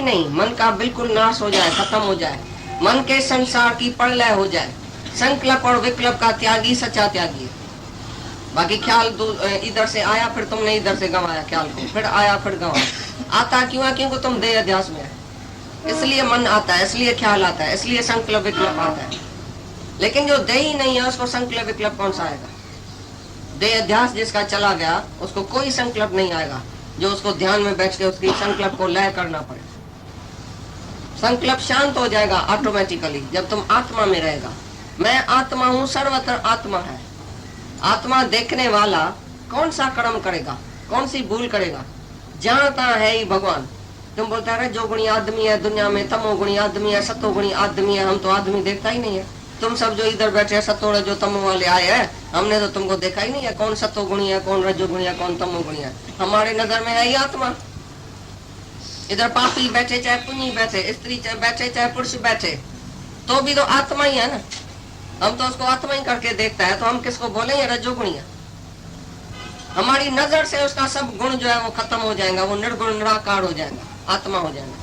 नहीं, मन का बिल्कुल नाश हो जाए, खत्म हो जाए, मन के संसार की प्रलय हो जाए। संकल्प और विकल्प का त्यागी सच्चा त्यागी है। बाकी ख्याल इधर से आया, फिर तुमने इधर से गंवाया ख्याल को, फिर आया फिर गंवाया। आता क्यों है? क्योंकि तुम देह अध्यास में है, इसलिए मन आता है, इसलिए ख्याल आता है, इसलिए संकल्प विकल्प आता है। लेकिन जो देह ही नहीं है उसको संकल्प विकल्प कौन सा आएगा? देह अध्यास जिसका चला गया उसको कोई संकल्प नहीं आएगा, जो उसको ध्यान में बैठ के उसकी संकल्प को लय करना पड़े। संकल्प शांत हो जाएगा ऑटोमेटिकली जब तुम आत्मा में रहेगा। मैं आत्मा हूँ, सर्वत्र आत्मा है। आत्मा देखने वाला कौन सा कर्म करेगा, कौन सी भूल करेगा? जहां तहां है ही भगवान। तुम बोलता है जो गुणी आदमी है दुनिया में, तमोगुणी आदमी है, सतोगुणी आदमी है। हम तो आदमी देखता ही नहीं है। तुम सब जो इधर बैठे सतोड़े जो तमो वाले आए हैं, हमने तो तुमको देखा ही नहीं है कौन सतोगुणी है, कौन रजोगुणी है, कौन तमोगुणी है। हमारे नजर में है ही आत्मा। इधर पापी बैठे चाहे पुण्य बैठे, स्त्री चाहे बैठे चाहे पुरुष बैठे, तो भी तो आत्मा ही है ना। हम तो उसको आत्मा ही करके देखता है, तो हम किसको बोलेंगे रजोगुणी है? हमारी नजर से उसका सब गुण जो है वो खत्म हो जाएगा, वो निर्गुण निराकार हो जाएगा, आत्मा हो जाएगा।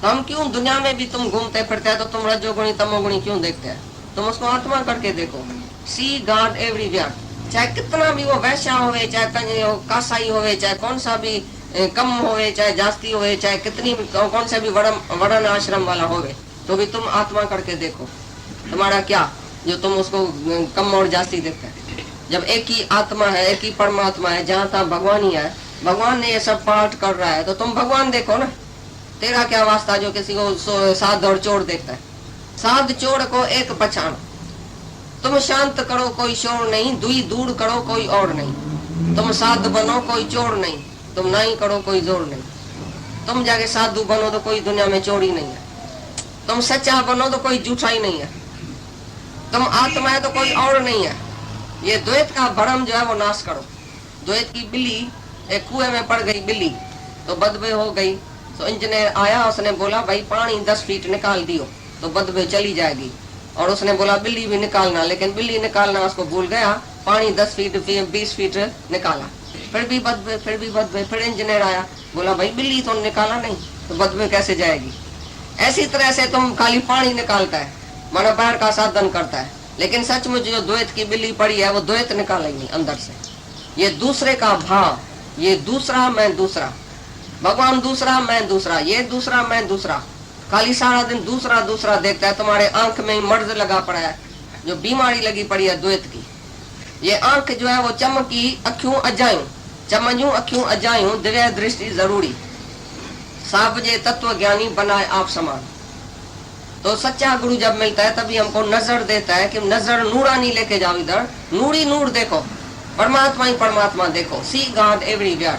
तो हम क्यों दुनिया में भी तुम घूमते फिरते हैं तो तुम रजोगुणी तमोगुणी क्यों देखते हैं? तुम उसको आत्मा करके देखो। सी गॉड एवरीवेयर। चाहे कितना भी वो वैश्या होवे, चाहे कासाई होवे, चाहे कौन सा भी कम होवे, चाहे जास्ती होवे, चाहे कितनी कौन सा भी वर्ण आश्रम वाला होवे, तो भी तुम आत्मा करके देखो। तुम्हारा क्या जो तुम उसको कम और जास्ती देखते हैं? जब एक ही आत्मा है, एक ही परमात्मा है, जहाँ तक भगवान ही है, भगवान ने ये सब पाठ कर रहा है, तो तुम भगवान देखो ना। तेरा क्या वास्ता जो किसी को साध और चोर देखता है? साध चोर को एक पहचान। तुम शांत करो कोई शोर नहीं, दुई दूर करो कोई और नहीं। तुम साध बनो कोई चोर नहीं, तुम नहीं करो कोई जोर नहीं। तुम जाके साधु बनो तो कोई दुनिया में चोरी नहीं है। तुम सच्चा बनो तो कोई झूठा ही नहीं है। तुम आत्मा है तो कोई और नहीं है। ये द्वैत का भ्रम जो है वो नाश करो। द्वैत की बिल्ली एक कुएं में पड़ गई, बिल्ली तो बदबे हो गई। तो इंजीनियर आया, उसने बोला भाई पानी 10 फीट निकाल दियो तो बदबे चली जाएगी। और उसने बोला बिल्ली भी निकालना, लेकिन बिल्ली निकालना उसको भूल गया। पानी 10 फीट 20 फीट निकाला, फिर भी बदबे, फिर भी बदबे। फिर इंजीनियर आया, बोला भाई बिल्ली तो निकाला नहीं तो बदबे कैसे जाएगी? ऐसी तरह से तुम खाली पानी निकालता है, मानो पैर का साधन करता है, लेकिन सचमुच जो द्वैत की बिल्ली पड़ी है वो द्वैत निकालेंगी अंदर से। ये दूसरे का भाव, ये दूसरा मैं दूसरा, भगवान दूसरा मैं दूसरा, ये दूसरा मैं दूसरा, खाली सारा दिन दूसरा दूसरा देखता है। तुम्हारे आंख में मर्ज लगा पड़ा है, जो बीमारी लगी पड़ी है द्वैत की। ये आंख जो है वो चमकी अखियों अजायूं, चमजू अखियों अजायूं, दिव्य दृष्टि जरूरी। साबजे तत्व ज्ञानी बनाए आप समान। तो सच्चा गुरु जब मिलता है तभी हमको नजर देता है कि नजर नूरानी लेके जाओ, इधर नूरी नूर देखो, परमात्मा ही परमात्मा देखो। सी गॉड एवरीवेयर।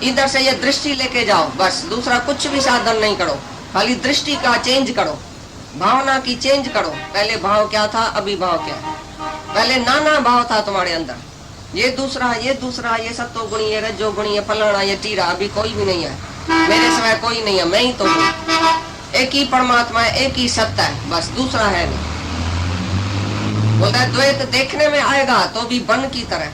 इधर से ये दृष्टि लेके जाओ, बस दूसरा कुछ भी साधन नहीं करो, खाली दृष्टि का चेंज करो, भावना की चेंज करो। पहले भाव क्या था, अभी भाव क्या है? पहले नाना भाव था तुम्हारे अंदर, ये दूसरा, ये दूसरा, ये सत्तो गुणी, ये रजो गुणी, ये फलाना, ये टीरा। अभी कोई भी नहीं है, मेरे सिवाय कोई नहीं है, मैं ही तो हूँ। एक ही परमात्मा है, एक ही सत्ता है, बस दूसरा है नहीं। बोलता है द्वैत देखने में आएगा तो भी बन की तरह।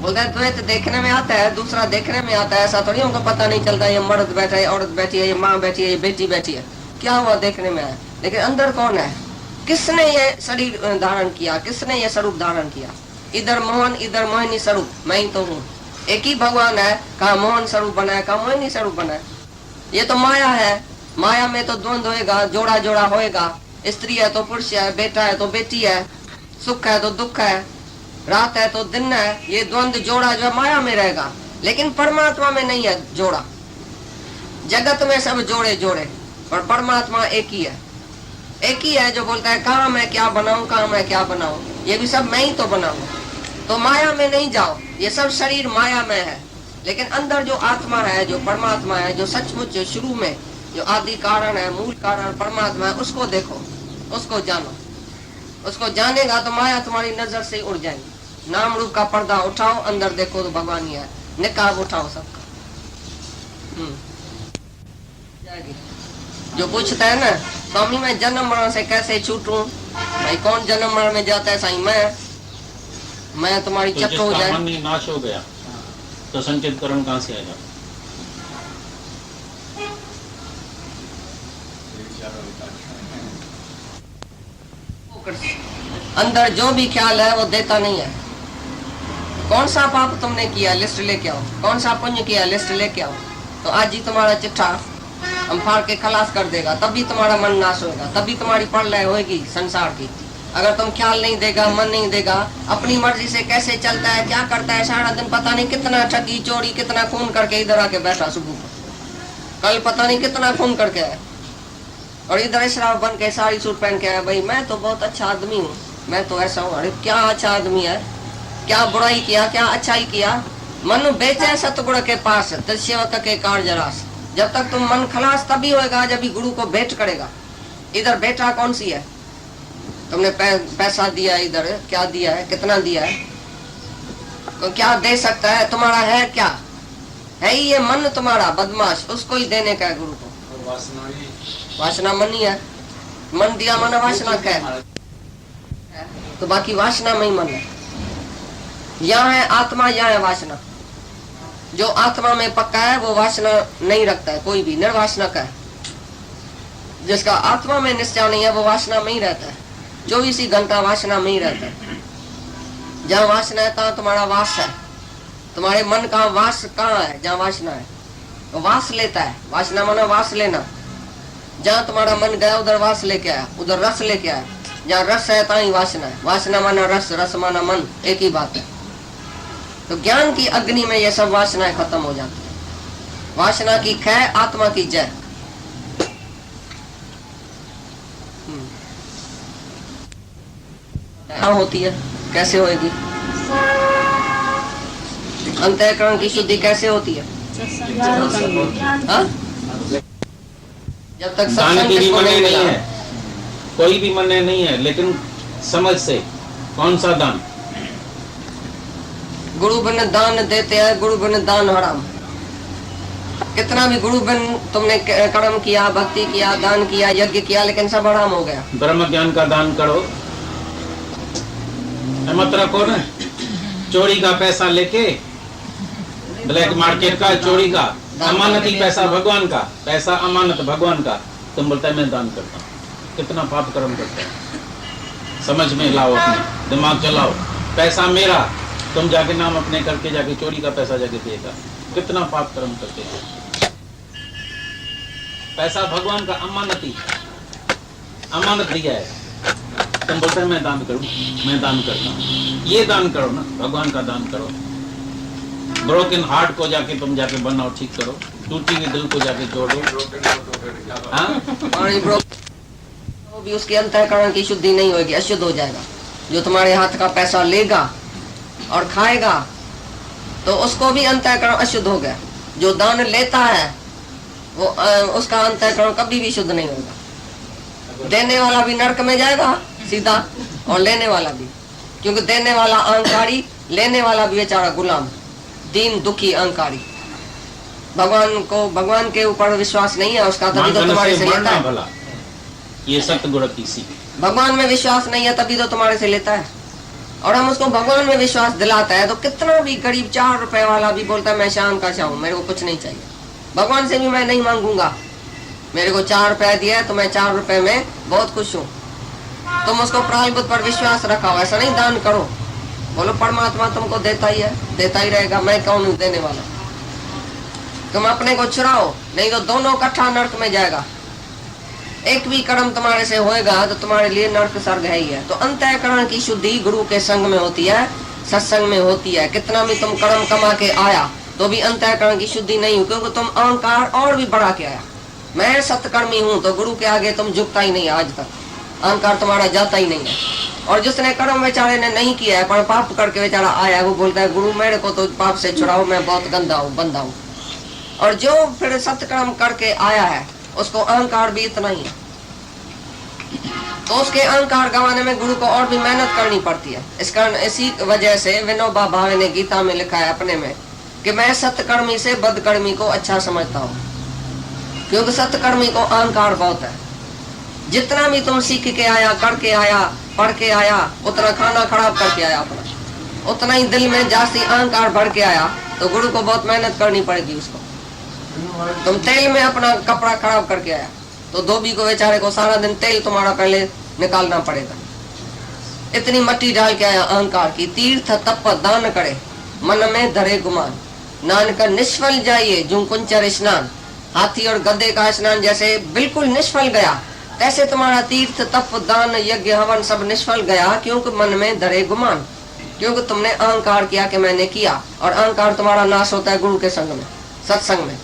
बोलता है द्वैत देखने में आता है, दूसरा देखने में आता है। ऐसा थोड़ी हमको पता नहीं चलता ये मर्द बैठा है, औरत बैठी है, ये माँ बैठी है, ये बेटी बैठी है, क्या हुआ देखने में आया, लेकिन अंदर कौन है? किसने ये शरीर धारण किया, किसने ये स्वरूप धारण किया? इधर मोहन, इधर मोहिनी स्वरूप, मैं ही तो हूँ। एक ही भगवान है, कहा मोहन स्वरूप बना है, कहा मोहिनी स्वरूप बना है। ये तो माया है, माया में तो द्वंद होएगा, जोड़ा जोड़ा होएगा। स्त्री है तो पुरुष है, बेटा है तो बेटी है, सुख है तो दुख है, रात है तो दिन है। ये द्वंद जोड़ा जो है माया में रहेगा, लेकिन परमात्मा में नहीं है जोड़ा। जगत में सब जोड़े जोड़े, और परमात्मा एक ही है। एक ही है जो बोलता है कहाँ मैं क्या बनाऊं, कहाँ मैं क्या बनाऊं, ये भी सब मैं ही तो बनाऊं। तो माया में नहीं जाओ, ये सब शरीर माया में है, लेकिन अंदर जो आत्मा है, जो परमात्मा है, जो सचमुच शुरू में जो आदि कारण है, मूल कारण परमात्मा है, उसको देखो, उसको जानो। उसको जानेगा तो माया तुम्हारी नजर से उड़ जाएगी। नाम रूप का पर्दा उठाओ, अंदर देखो तो भगवान ही है। निकाब उठाओ सबका। जो पूछता है ना स्वामी मैं जन्म मरण से कैसे छूटूं, भाई कौन जन्म मरण में जाता है? साईं मैं तुम्हारी तो चक्र हो जाए। नाश हो गया तो संचित कर्म कहाँ से आएगा? अंदर जो भी ख्याल है वो देता नहीं है। कौन सा पाप तुमने किया लिस्ट लेके आओ, कौन सा पुण्य किया लिस्ट लेके आओ, तो आज ही तुम्हारा चिट्ठा हम फाड़ के खलास कर देगा। तभी तुम्हारा मन नाश होगा, तभी तुम्हारी प्रलय होगी संसार की। अगर तुम ख्याल नहीं देगा, मन नहीं देगा, अपनी मर्जी से कैसे चलता है, क्या करता है, सारा दिन पता नहीं कितना ठगी चोरी कितना खून करके इधर आके बैठा सुबह को, कल पता नहीं कितना खून करके आया, और इधर शराब बन के साड़ी सूट पहन के आया, भाई मैं तो बहुत अच्छा आदमी हूँ, मैं तो ऐसा हूँ। अरे क्या अच्छा आदमी है, क्या बुराई किया, क्या अच्छाई किया। मन बेचे सतगुण के पास सेवक के कार्य रास। जब तक तुम मन खलास तभी होएगा जब भी गुरु को भेंट करेगा। इधर भेंटा कौन सी है, तुमने पैसा दिया, इधर क्या दिया है, कितना दिया है, तो क्या दे सकता है, तुम्हारा है क्या है, ये मन तुम्हारा बदमाश, उसको ही देने का है गुरु को। वासना मन ही है, मन दिया मन वासना का है, तो बाकी वासना में ही मन है। यहाँ है आत्मा, यहाँ है वासना। जो आत्मा में पक्का है वो वासना नहीं रखता है, कोई भी निर्वासना का है। जिसका आत्मा में निश्चय नहीं है वो वासना में ही रहता है, 24 घंटा वासना में ही रहता है। जहाँ वासना है तहाँ तुम्हारा वास है। तुम्हारे मन का वास कहाँ है, जहाँ वासना है वो वास लेता है। वासना माना वास लेना। जहाँ तुम्हारा मन गया उधर वास लेके आया, उधर रस लेके आया। जहाँ रस है तहाँ ही वासना है। वासना माना रस, रस माना मन, एक ही बात है। तो ज्ञान की अग्नि में ये सब वासनाएं खत्म हो जाती है। वासना की खै, आत्मा की जय। हाँ होती है, कैसे होएगी? अंतःकरण की शुद्धि कैसे होती है? हाँ? जब तक दान की भी मने नहीं है, कोई भी मने नहीं है, लेकिन समझ से कौन सा दान? गुरु बिन दान देते हैं, गुरु बिन दान हराम। कितना भी गुरु बिन तुमने कर्म किया, भक्ति किया, दान किया, यज्ञ किया, लेकिन सब हराम हो गया। ब्रह्म ज्ञान का दान करो, मत रखो ना। चोरी का पैसा लेके, ब्लैक मार्केट का चोरी का, अमानती पैसा भगवान का, पैसा अमानत भगवान का, तुम बोलता है मैं दान करता हूँ। कितना पाप कर्म करते हैं, समझ में लाओ, अपने दिमाग चलाओ। पैसा मेरा, तुम जाके नाम अपने करके जाके चोरी का पैसा जाके देगा, कितना पाप कर्म करते हैं। पैसा भगवान का अमानती, अमानत दिया है, तुम बोलते हैं मैं दान करूं, मैं दान करता हूं। ये दान करो ना, भगवान का दान करो। ब्रोकन हार्ट को जाके तुम जाके बनाओ, ठीक करो। टूटी हुई दिल को जाके जोड़ो। हाँ? वो भी उसके अंतःकरण की शुद्धि नहीं होगी, अशुद्ध हो जाएगा। जो तुम्हारे हाथ का पैसा लेगा और खाएगा तो उसको भी अंतःकरण अशुद्ध हो गया। जो दान लेता है वो उसका अंतःकरण कभी भी शुद्ध नहीं होगा। देने वाला भी नरक में जाएगा सीधा, और लेने वाला भी, क्योंकि देने वाला अहंकारी, लेने वाला भी बेचारा गुलाम, दीन दुखी अहंकारी। भगवान को, भगवान के ऊपर विश्वास नहीं है उसका, तभी तो तुम्हारे से लेता है। ये सतगुरु की सीख। भगवान में विश्वास नहीं है तभी तो तुम्हारे से लेता है। और हम उसको भगवान में विश्वास दिलाता है तो कितना भी गरीब 4 रुपए वाला भी बोलता है मैं शाम का चाहूँ, मेरे को कुछ नहीं चाहिए, भगवान से भी मैं नहीं मांगूंगा, मेरे को 4 रुपए दिया है तो मैं 4 रुपए में बहुत खुश हूँ। तुम उसको प्रायलभूत पर विश्वास रखाओ, ऐसा नहीं दान करो। बोलो परमात्मा तुमको देता ही है, देता ही रहेगा, मैं कौन हूँ देने वाला। तुम अपने को चुराओ, नहीं तो दोनों इकट्ठा नरक में जाएगा। एक भी कर्म तुम्हारे से होएगा तो तुम्हारे लिए नरक स्वर्ग है ही है। तो अंतःकरण की शुद्धि गुरु के संग में होती है, सत्संग में होती है। कितना भी तुम कर्म कमा के आया तो भी अंतःकरण की शुद्धि नहीं हुई, क्योंकि तुम अहंकार और भी बढ़ा के आया। मैं सत्कर्मी हूँ तो गुरु के आगे तुम झुकता ही नहीं, आज तक अहंकार तुम्हारा जाता ही नहीं है। और जिसने कर्म बेचारे ने नहीं किया है पर पाप करके बेचारा आया, वो बोलता है गुरु मेरे को तो पाप से छुड़ाओ, मैं बहुत गंदा हूँ, बंदा हूँ। और जो फिर सत्कर्म करके आया है उसको अहंकार भी इतना ही है, तो उसके अहंकार गंवाने में गुरु को और भी मेहनत करनी पड़ती है। इस कारण इसी वजह से विनोबा भावे ने गीता में लिखा है अपने में कि मैं सत्कर्मी से बदकर्मी को अच्छा समझता हूँ, क्योंकि सत्कर्मी को अहंकार बहुत है। जितना भी तुम सीख के आया, करके आया, पढ़ के आया, उतना खाना खराब करके आया अपना, उतना ही दिल में जास्ती अहंकार भर के आया, तो गुरु को बहुत मेहनत करनी पड़ेगी उसको। तुम तेल में अपना कपड़ा खराब करके आया, तो धोबी को बेचारे को सारा दिन तेल तुम्हारा पहले निकालना पड़ेगा। इतनी मट्टी डाल के आया अहंकार की। तीर्थ तप दान करे, मन में धरे गुमान, नानक निष्फल जाइए जू कुंचर स्नान। हाथी और गधे का स्नान जैसे बिल्कुल निष्फल गया, तैसे तुम्हारा तीर्थ तप दान यज्ञ हवन सब निष्फल गया, क्योंकि मन में धरे गुमान, क्योंकि तुमने अहंकार किया कि मैंने किया। और अहंकार तुम्हारा नाश होता है गुरु के संग में, सत्संग में।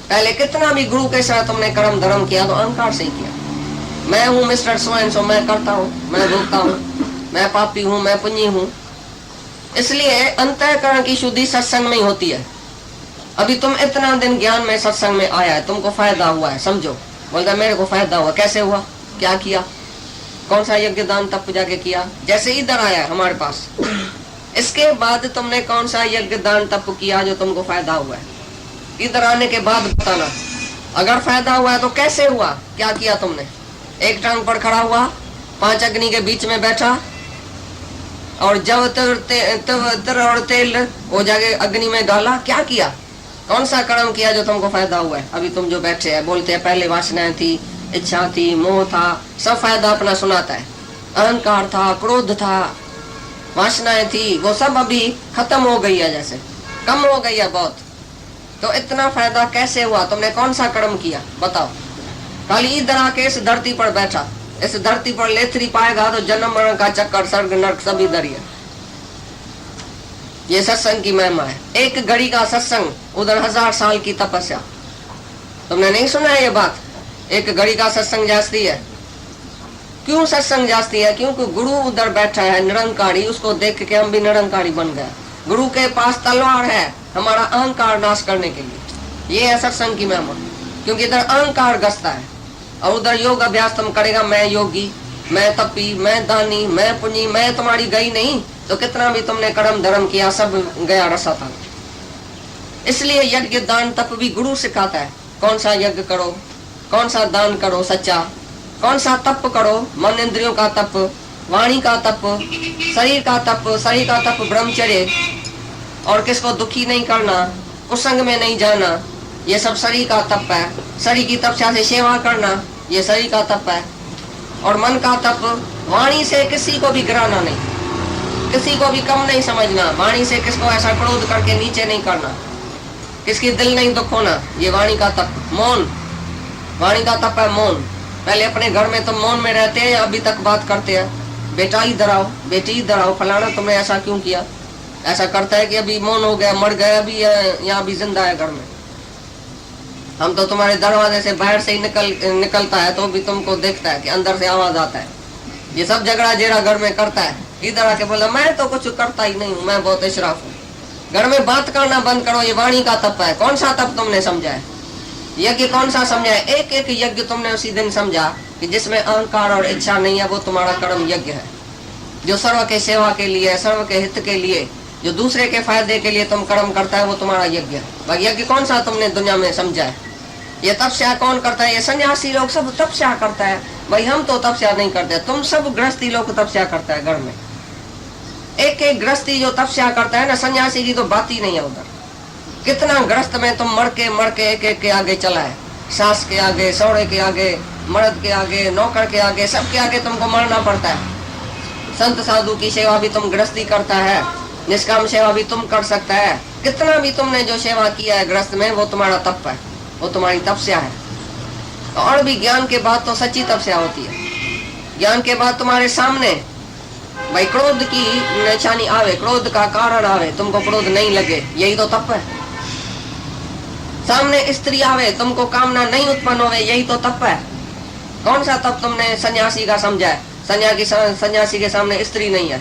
पहले कितना भी गुरु के साथ तुमने कर्म धर्म किया तो अहंकार से ही किया। मैं हूँ मिस्टर सो एंड सो, मैं करता हूँ, मैं भोगता हूँ, मैं पापी हूँ, मैं पुण्य हूँ। इसलिए अंतःकरण की शुद्धि सत्संग में ही होती है। अभी तुम इतना दिन ज्ञान में सत्संग में आया है, तुमको फायदा हुआ है, समझो। बोलता मेरे को फायदा हुआ, कैसे हुआ, क्या किया, कौन सा यज्ञ दान तप जाके किया, जैसे इधर आया हमारे पास। इसके बाद तुमने कौन सा यज्ञ दान तप किया जो तुमको फायदा हुआ है, इधर आने के बाद बताना। अगर फायदा हुआ है तो कैसे हुआ, क्या किया तुमने। एक टांग पर खड़ा हुआ, 5 अग्नि के बीच में बैठा, और जब तर और तेल वो जाके अग्नि में डाला, क्या किया, कौन सा कर्म किया जो तुमको फायदा हुआ है। अभी तुम जो बैठे हैं, बोलते हैं पहले वासनाएं थी, इच्छा थी, मोह था, सब फायदा अपना सुनाता है। अहंकार था, क्रोध था, वासनाएं थी, वो सब अभी खत्म हो गई है, जैसे कम हो गई है बहुत। तो इतना फायदा कैसे हुआ, तुमने कौन सा कर्म किया, बताओ। खाली इधर आके इस धरती पर बैठा, इस धरती पर लेथरी पाएगा तो जन्म मरण का चक्कर, स्वर्ग नरक सब इधर ही है। ये सत्संग की महिमा है। एक घड़ी का सत्संग, उधर 1000 साल की तपस्या। तुमने नहीं सुना है ये बात, एक घड़ी का सत्संग जास्ती है। क्यों सत्संग जास्ती है, क्योंकि गुरु उधर बैठा है निरंकारी, उसको देख के हम भी निरंकारी बन गए। गुरु के पास तलवार है हमारा अहंकार नाश करने के लिए। ये है सत्संग की महिमा, क्योंकि इधर अहंकार गसता है और उधर योग अभ्यास तुम करेगा। मैं योगी, मैं तपी, मैं दानी, मैं पुण्य, मैं तुम्हारी गई नहीं तो कितना भी तुमने कर्म धर्म किया सब गया रसा था। इसलिए यज्ञ दान तप भी गुरु सिखाता है। कौन सा यज्ञ करो, कौन सा दान करो सच्चा, कौन सा तप करो, मन इंद्रियों का तप, वाणी का तप, शरीर का तप, शरीर का तप ब्रह्मचर्य, और किसको दुखी नहीं करना, कुसंग में नहीं जाना, ये सब शरीर का तप है। शरीर की तपस्या से सेवा करना, ये शरीर का तप है। और मन का तप, वाणी से किसी को भी गिराना नहीं, किसी को भी कम नहीं समझना, वाणी से किसको ऐसा क्रोध करके नीचे नहीं करना, किसकी दिल नहीं दुख होना, ये वाणी का तप। मौन, वाणी का तप है मौन। पहले अपने घर में तुम मौन में रहते हैं, अभी तक बात करते हैं, बेटा इधर आओ, बेटी इधर आओ, फलाना तुमने ऐसा क्यों किया, ऐसा करता है कि अभी मौन हो गया, मर गया, अभी यहाँ भी जिंदा है घर में। हम तो तुम्हारे दरवाजे से बाहर से ही निकलता है तो भी तुमको देखता है कि अंदर से आवाज आता है। ये सब झगड़ा जेरा घर में करता है, इधर आके बोला मैं तो कुछ करता ही नहीं हूँ, मैं बहुत इशराफ हूँ। घर में बात करना बंद करो, ये वाणी का तप है। कौन सा तप तुमने समझा है, यज्ञ कौन सा समझा है। एक एक यज्ञ तुमने उसी दिन समझा कि जिसमें अहंकार और इच्छा नहीं है, वो तुम्हारा कर्म यज्ञ है। जो सर्व के सेवा के लिए, सर्व के हित के लिए, जो दूसरे के फायदे के लिए तुम कर्म करता है, वो तुम्हारा यज्ञ है। भाई यज्ञ कौन सा तुमने दुनिया में समझा है। ये तपस्या कौन करता है, ये सन्यासी लोग सब तपस्या करता है। भाई हम तो तपस्या नहीं करते, तुम सब गृहस्थी लोग तपस्या करता है घर में। एक एक गृहस्थी जो तपस्या करता है ना, सन्यासी की तो बात ही नहीं है उधर। कितना गृहस्थ में तुम मर के एक एक के आगे चला है, सास के आगे, सौड़े के आगे, मर्द के आगे, नौकर के आगे, सबके आगे तुमको मरना पड़ता है। संत साधु की सेवा भी तुम गृहस्थी करता है, निष्काम सेवा भी तुम कर सकता है। कितना भी तुमने जो सेवा किया है गृहस्थ में, वो तुम्हारा तप है, वो तुम्हारी तपस्या है। और भी ज्ञान के बाद तो सच्ची तपस्या होती है। ज्ञान के बाद तुम्हारे सामने भाई क्रोध की निशानी आवे, क्रोध का कारण आवे, तुमको क्रोध नहीं लगे, यही तो तप है। सामने स्त्री आवे, तुमको कामना नहीं उत्पन्न होवे, यही तो तप है। कौन सा तप तुमने सन्यासी का समझा है। सन्यासी के सामने स्त्री नहीं है,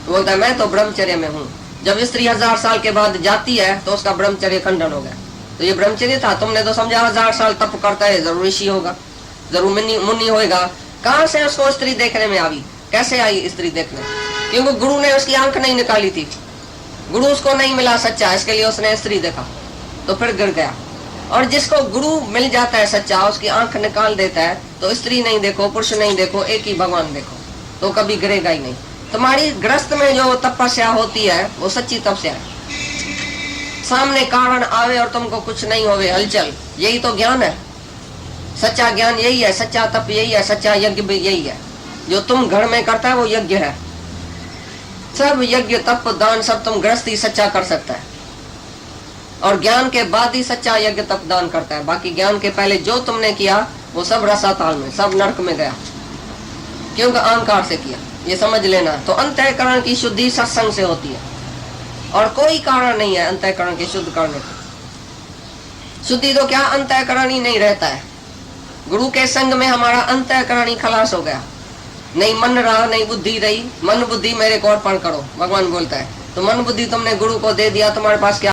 बोलता है मैं तो ब्रह्मचर्य में हूँ। जब स्त्री 1000 साल के बाद जाती है तो उसका ब्रह्मचर्य खंडन हो गया। तो ये ब्रह्मचर्य था, तुमने तो समझा 1000 साल तप करता है, जरूर ऋषि होगा, जरूर मुनि होगा। कहाँ से उसको स्त्री देखने में आई, कैसे आई स्त्री देखने, क्योंकि गुरु ने उसकी आंख नहीं निकाली थी, गुरु उसको नहीं मिला सच्चा, इसके लिए उसने स्त्री देखा तो फिर गिर गया। और जिसको गुरु मिल जाता है सच्चा, उसकी आंख निकाल देता है, तो स्त्री नहीं देखो, पुरुष नहीं देखो, एक ही भगवान देखो, तो कभी गिरेगा ही नहीं। तुम्हारी गृहस्थ में जो तपस्या होती है वो सच्ची तपस्या है। सामने कारण आवे और तुमको कुछ नहीं होवे, हलचल, यही तो ज्ञान है। सच्चा ज्ञान यही है, सच्चा तप यही है, सच्चा यज्ञ भी यही है। जो तुम घर में करता है वो यज्ञ है। सब यज्ञ तप दान सब तुम गृहस्थी सच्चा कर सकता है, और ज्ञान के बाद ही सच्चा यज्ञ तप दान करता है। बाकी ज्ञान के पहले जो तुमने किया वो सब रसाताल में, सब नरक में गया, क्योंकि अहंकार से किया। ये समझ लेना। तो अंतःकरण की शुद्धि सत्संग से होती है, और कोई कारण नहीं है अंतःकरण के शुद्ध करने की। शुद्धि तो क्या, अंतःकरण ही नहीं रहता है। गुरु के संग में हमारा अंतःकरण ही खलास हो गया, नहीं मन रहा, नहीं बुद्धि रही। मन बुद्धि मेरे को अर्पण करो, भगवान बोलता है। तो मन बुद्धि तुमने गुरु को दे दिया, तुम्हारे पास क्या